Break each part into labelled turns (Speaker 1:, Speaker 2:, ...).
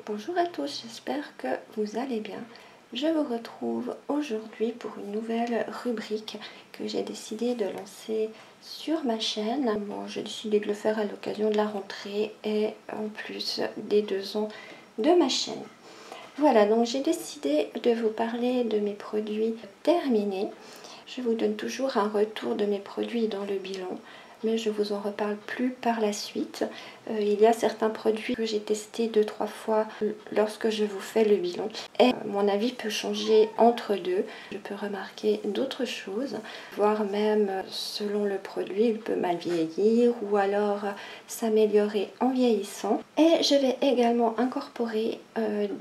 Speaker 1: Bonjour à tous, j'espère que vous allez bien. Je vous retrouve aujourd'hui pour une nouvelle rubrique que j'ai décidé de lancer sur ma chaîne. Bon, j'ai décidé de le faire à l'occasion de la rentrée et en plus des 2 ans de ma chaîne. Voilà, donc j'ai décidé de vous parler de mes produits terminés. Je vous donne toujours un retour de mes produits dans le bilan, mais je vous en reparle plus par la suite. Il y a certains produits que j'ai testés 2-3 fois lorsque je vous fais le bilan. Et mon avis peut changer entre deux. Je peux remarquer d'autres choses, voire même selon le produit, il peut mal vieillir ou alors s'améliorer en vieillissant. Et je vais également incorporer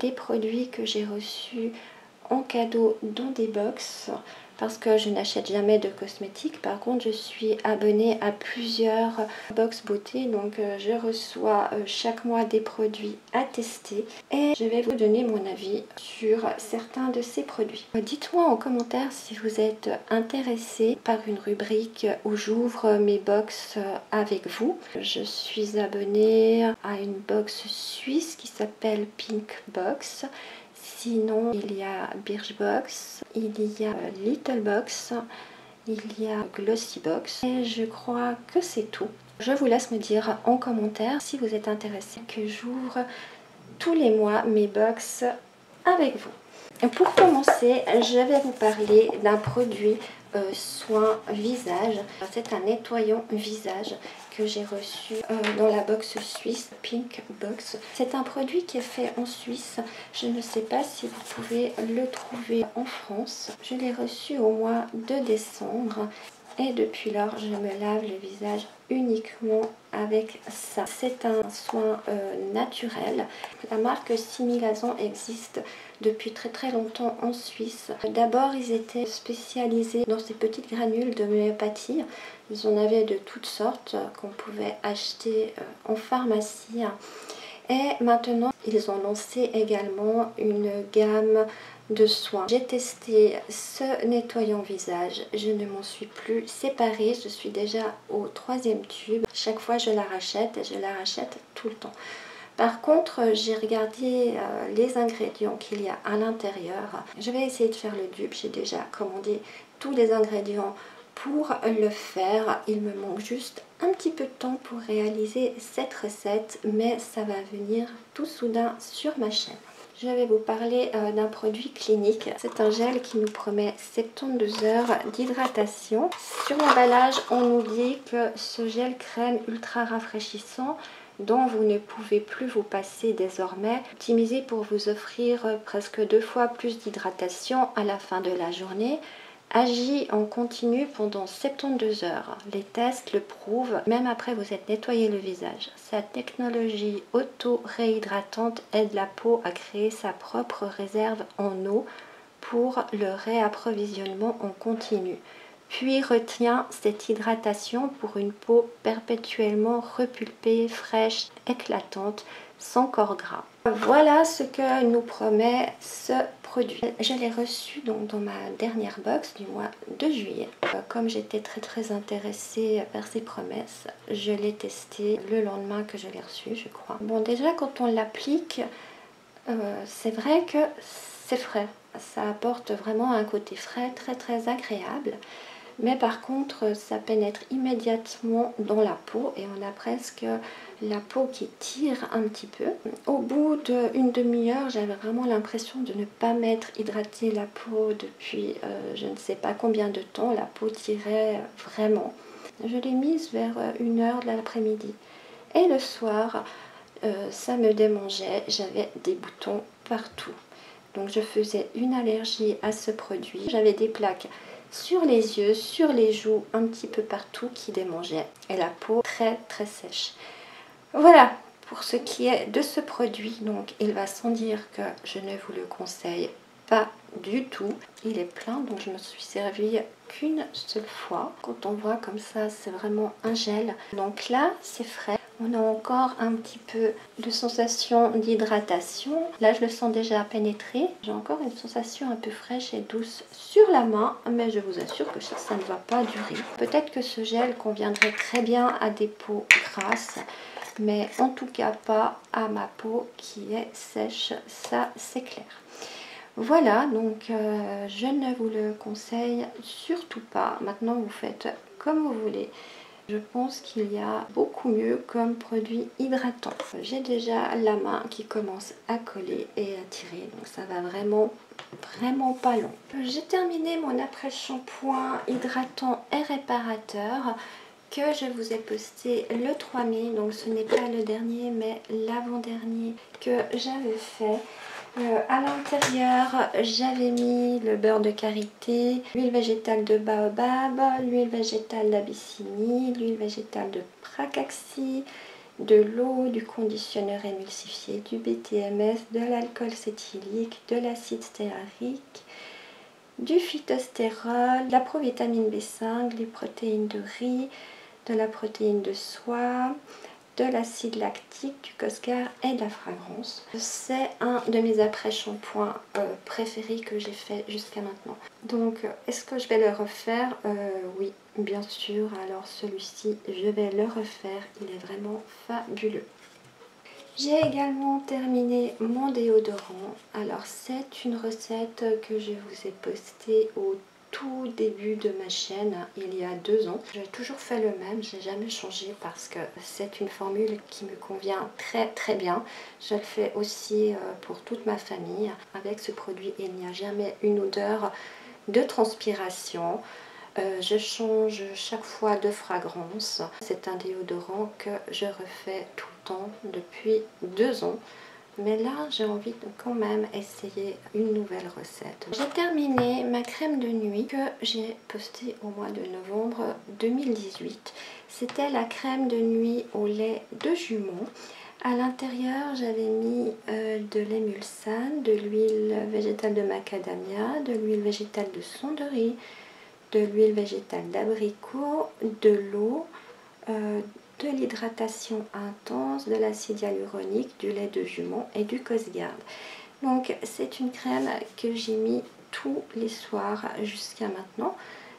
Speaker 1: des produits que j'ai reçus en cadeau dans des box parce que je n'achète jamais de cosmétiques. Par contre, je suis abonnée à plusieurs box beauté, donc je reçois chaque mois des produits à tester et je vais vous donner mon avis sur certains de ces produits. Dites-moi en commentaire si vous êtes intéressé par une rubrique où j'ouvre mes box avec vous. Je suis abonnée à une box suisse qui s'appelle Pink Box. Sinon, il y a Birchbox, il y a Littlebox, il y a Glossybox et je crois que c'est tout. Je vous laisse me dire en commentaire si vous êtes intéressé que j'ouvre tous les mois mes box avec vous. Pour commencer, je vais vous parler d'un produit soin visage. C'est un nettoyant visage que j'ai reçu dans la box suisse Pink Box. C'est un produit qui est fait en Suisse. Je ne sais pas si vous pouvez le trouver en France. Je l'ai reçu au mois de décembre. Et depuis lors, je me lave le visage uniquement avec ça. C'est un soin naturel. La marque Similazan existe depuis très longtemps en Suisse. D'abord, ils étaient spécialisés dans ces petites granules d'homéopathie. Ils en avaient de toutes sortes qu'on pouvait acheter en pharmacie. Et maintenant, ils ont lancé également une gamme de soins. J'ai testé ce nettoyant visage, je ne m'en suis plus séparée, je suis déjà au 3e tube. Chaque fois je la rachète et je la rachète tout le temps. Par contre, j'ai regardé les ingrédients qu'il y a à l'intérieur. Je vais essayer de faire le dupe, j'ai déjà commandé tous les ingrédients pour le faire. Il me manque juste un petit peu de temps pour réaliser cette recette, mais ça va venir tout soudain sur ma chaîne. Je vais vous parler d'un produit clinique. C'est un gel qui nous promet 72 heures d'hydratation. Sur l'emballage, on nous dit que ce gel crème ultra rafraîchissant dont vous ne pouvez plus vous passer désormais, optimisé pour vous offrir presque 2 fois plus d'hydratation à la fin de la journée, agit en continu pendant 72 heures. Les tests le prouvent, même après vous êtes nettoyé le visage. Sa technologie auto-réhydratante aide la peau à créer sa propre réserve en eau pour le réapprovisionnement en continu. Puis retient cette hydratation pour une peau perpétuellement repulpée, fraîche, éclatante, sans corps gras. Voilà ce que nous promet ce produit. Je l'ai reçu donc dans ma dernière box du mois de juillet. Comme j'étais très intéressée par ses promesses, je l'ai testé le lendemain que je l'ai reçu, je crois. Bon, déjà quand on l'applique, c'est vrai que c'est frais. Ça apporte vraiment un côté frais très agréable. Mais par contre, ça pénètre immédiatement dans la peau et on a presque la peau qui tire un petit peu. Au bout d'une demi-heure, j'avais vraiment l'impression de ne pas m'être hydraté la peau depuis je ne sais pas combien de temps. La peau tirait vraiment. Je l'ai mise vers 1h de l'après-midi. Et le soir, ça me démangeait. J'avais des boutons partout. Donc je faisais une allergie à ce produit. J'avais des plaques sur les yeux, sur les joues, un petit peu partout qui démangeait et la peau très sèche. Voilà pour ce qui est de ce produit. Donc il va sans dire que je ne vous le conseille pas du tout. Il est plein, donc je me suis servi qu'une seule fois. Quand on voit comme ça, c'est vraiment un gel. Donc là, c'est frais. On a encore un petit peu de sensation d'hydratation. Là, je le sens déjà pénétrer. J'ai encore une sensation un peu fraîche et douce sur la main, mais je vous assure que ça ne va pas durer. Peut-être que ce gel conviendrait très bien à des peaux grasses. mais en tout cas pas à ma peau qui est sèche, ça c'est clair. Voilà, donc je ne vous le conseille surtout pas. Maintenant vous faites comme vous voulez. Je pense qu'il y a beaucoup mieux comme produit hydratant. J'ai déjà la main qui commence à coller et à tirer, donc ça va vraiment pas long. J'ai terminé mon après-shampoing hydratant et réparateur que je vous ai posté le 3 mai, donc ce n'est pas le dernier mais l'avant-dernier que j'avais fait. À l'intérieur, j'avais mis le beurre de karité, l'huile végétale de baobab, l'huile végétale d'abyssinie, l'huile végétale de pracaxi, de l'eau, du conditionneur émulsifié, du BTMS, de l'alcool cétylique, de l'acide stéarique, du phytostérol, de la provitamine B5, des protéines de riz, de la protéine de soie, de l'acide lactique, du Cosgar et de la fragrance. C'est un de mes après-shampoings préférés que j'ai fait jusqu'à maintenant. Donc est-ce que je vais le refaire? Oui, bien sûr. Alors celui-ci, je vais le refaire. Il est vraiment fabuleux. J'ai également terminé mon déodorant. Alors c'est une recette que je vous ai postée au tout début de ma chaîne il y a 2 ans. J'ai toujours fait le même, je n'ai jamais changé parce que c'est une formule qui me convient très bien. Je le fais aussi pour toute ma famille. Avec ce produit, il n'y a jamais une odeur de transpiration. Je change chaque fois de fragrance. C'est un déodorant que je refais tout le temps depuis 2 ans. Mais là, j'ai envie de quand même essayer une nouvelle recette. J'ai terminé ma crème de nuit que j'ai postée au mois de novembre 2018. C'était la crème de nuit au lait de jument. À l'intérieur, j'avais mis de l'Emulsan, de l'huile végétale de macadamia, de l'huile végétale de son de riz, de l'huile végétale d'abricot, de l'eau, de l'hydratation intense, de l'acide hyaluronique, du lait de jument et du Cosgarde. Donc c'est une crème que j'ai mis tous les soirs jusqu'à maintenant.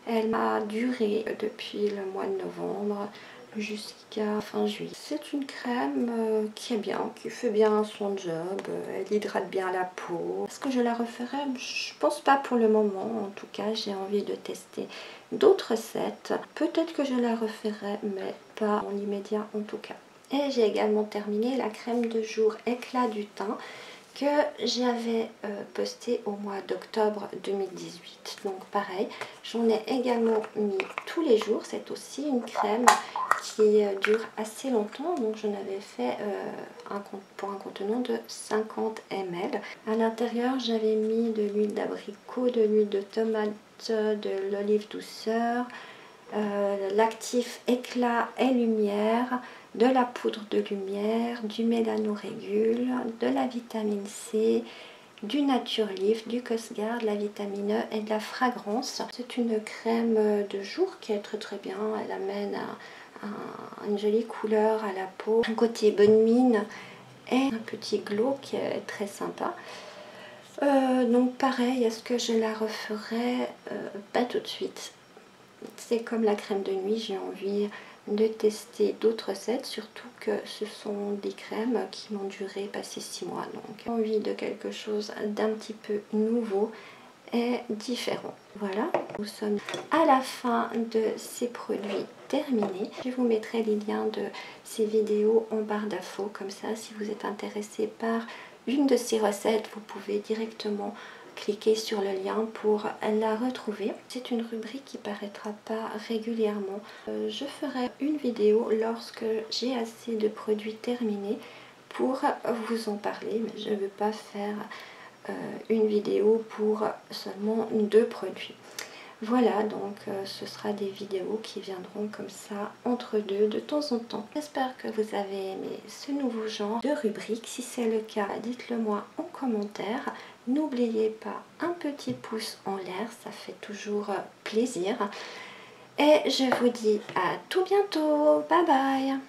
Speaker 1: Elle m'a duré depuis le mois de novembre jusqu'à fin juillet. C'est une crème qui est bien, qui fait bien son job, elle hydrate bien la peau. Est-ce que je la referai? Je pense pas pour le moment, en tout cas j'ai envie de tester d'autres recettes. Peut-être que je la referai, mais pas en immédiat en tout cas. Et j'ai également terminé la crème de jour éclat du teint que j'avais posté au mois d'octobre 2018. Donc pareil, j'en ai également mis tous les jours. C'est aussi une crème qui dure assez longtemps. Donc j'en avais fait pour un contenant de 50 ml. À l'intérieur, j'avais mis de l'huile d'abricot, de l'huile de tomate, de l'olive douceur, l'actif éclat et lumière, de la poudre de lumière, du mélanorégule, de la vitamine C, du Naturleaf, du Cosgarde, de la vitamine E et de la fragrance. C'est une crème de jour qui est très bien. Elle amène une jolie couleur à la peau, un côté bonne mine et un petit glow qui est très sympa. Donc pareil, est-ce que je la referai? Pas tout de suite. C'est comme la crème de nuit, j'ai envie de tester d'autres recettes, surtout que ce sont des crèmes qui m'ont duré passer 6 mois. Donc j'ai envie de quelque chose d'un petit peu nouveau et différent. Voilà, nous sommes à la fin de ces produits terminés. Je vous mettrai les liens de ces vidéos en barre d'infos, comme ça si vous êtes intéressé par une de ces recettes, vous pouvez directement cliquez sur le lien pour la retrouver. C'est une rubrique qui paraîtra pas régulièrement. Je ferai une vidéo lorsque j'ai assez de produits terminés pour vous en parler, mais je ne veux pas faire une vidéo pour seulement 2 produits. Voilà, donc ce sera des vidéos qui viendront comme ça entre deux de temps en temps. J'espère que vous avez aimé ce nouveau genre de rubrique. Si c'est le cas, dites-le moi en commentaire. N'oubliez pas un petit pouce en l'air, ça fait toujours plaisir. Et je vous dis à tout bientôt. Bye bye!